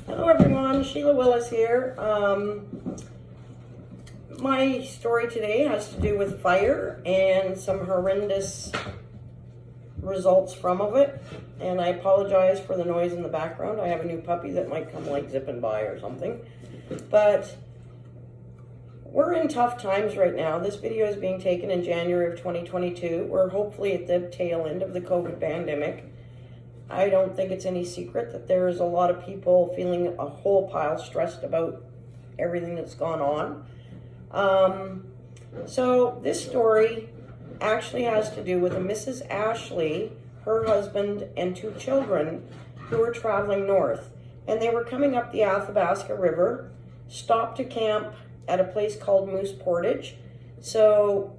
Hello everyone, Sheila Willis here. My story today has to do with fire and some horrendous results from it. And I apologize for the noise in the background. I have a new puppy that might come like zipping by or something. But we're in tough times right now. This video is being taken in January of 2022. We're hopefully at the tail end of the COVID pandemic. I don't think it's any secret that there's a lot of people feeling a whole pile stressed about everything that's gone on. So this story actually has to do with a Mrs. Ashley, her husband, and 2 children who were traveling north. And they were coming up the Athabasca River, stopped to camp at a place called Moose Portage. So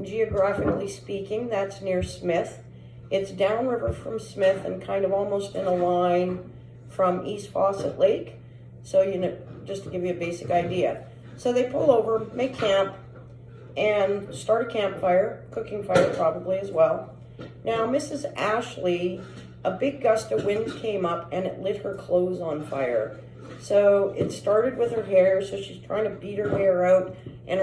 geographically speaking, that's near Smith. It's downriver from Smith and kind of almost in a line from East Fawcett Lake. So, just to give you a basic idea. So they pull over, make camp, and start a campfire, cooking fire probably as well. Now, Mrs. Ashley, a big gust of wind came up and it lit her clothes on fire. So it started with her hair, so she's trying to beat her hair out, and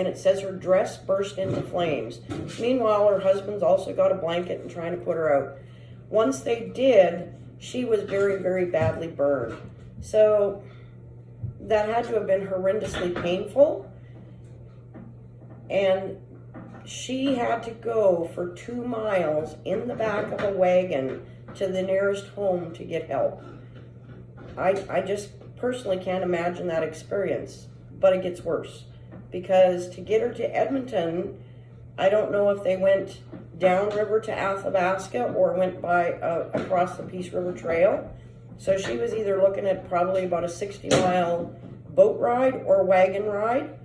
it says her dress burst into flames. Meanwhile, her husband's also got a blanket and trying to put her out. Once they did, she was very, very badly burned. So that had to have been horrendously painful. And she had to go for 2 miles in the back of a wagon to the nearest home to get help. I just personally can't imagine that experience, but it gets worse. Because to get her to Edmonton, I don't know if they went downriver to Athabasca or went by across the Peace River Trail. So she was either looking at probably about a 60-mile boat ride or wagon ride,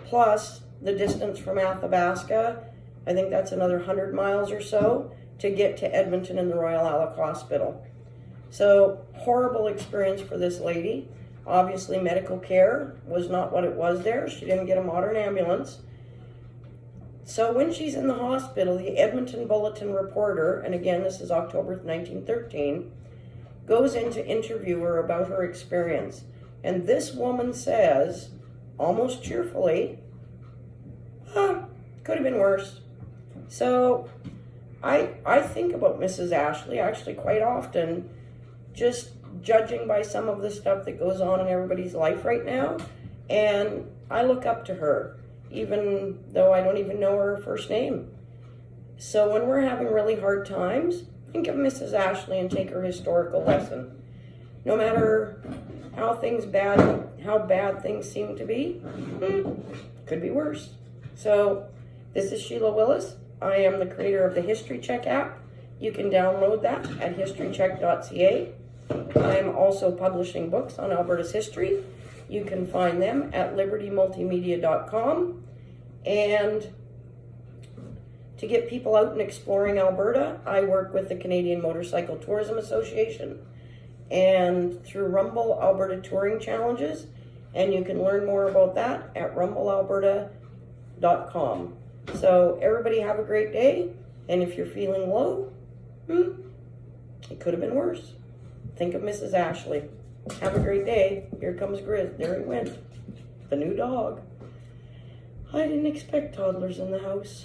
plus the distance from Athabasca. I think that's another 100 miles or so to get to Edmonton and the Royal Alec Hospital. So horrible experience for this lady. Obviously, medical care was not what it was there. She didn't get a modern ambulance. So when she's in the hospital, the Edmonton Bulletin reporter, and again, this is October 1913, goes in to interview her about her experience. And this woman says, almost cheerfully, could have been worse. So I think about Mrs. Ashley actually quite often, just judging by some of the stuff that goes on in everybody's life right now. And I look up to her, even though I don't even know her first name. So when we're having really hard times, think of Mrs. Ashley and take her historical lesson. No matter how bad things seem to be, could be worse. So this is Sheila Willis. I am the creator of the History Check app. You can download that at historycheck.ca. I'm also publishing books on Alberta's history. You can find them at libertymultimedia.com. And to get people out and exploring Alberta, I work with the Canadian Motorcycle Tourism Association and through Rumble Alberta Touring Challenges. And you can learn more about that at rumblealberta.com. So everybody have a great day. And if you're feeling low, it could have been worse. Think of Mrs. Ashley. Have a great day. Here comes Grizz. There he went. The new dog. I didn't expect toddlers in the house.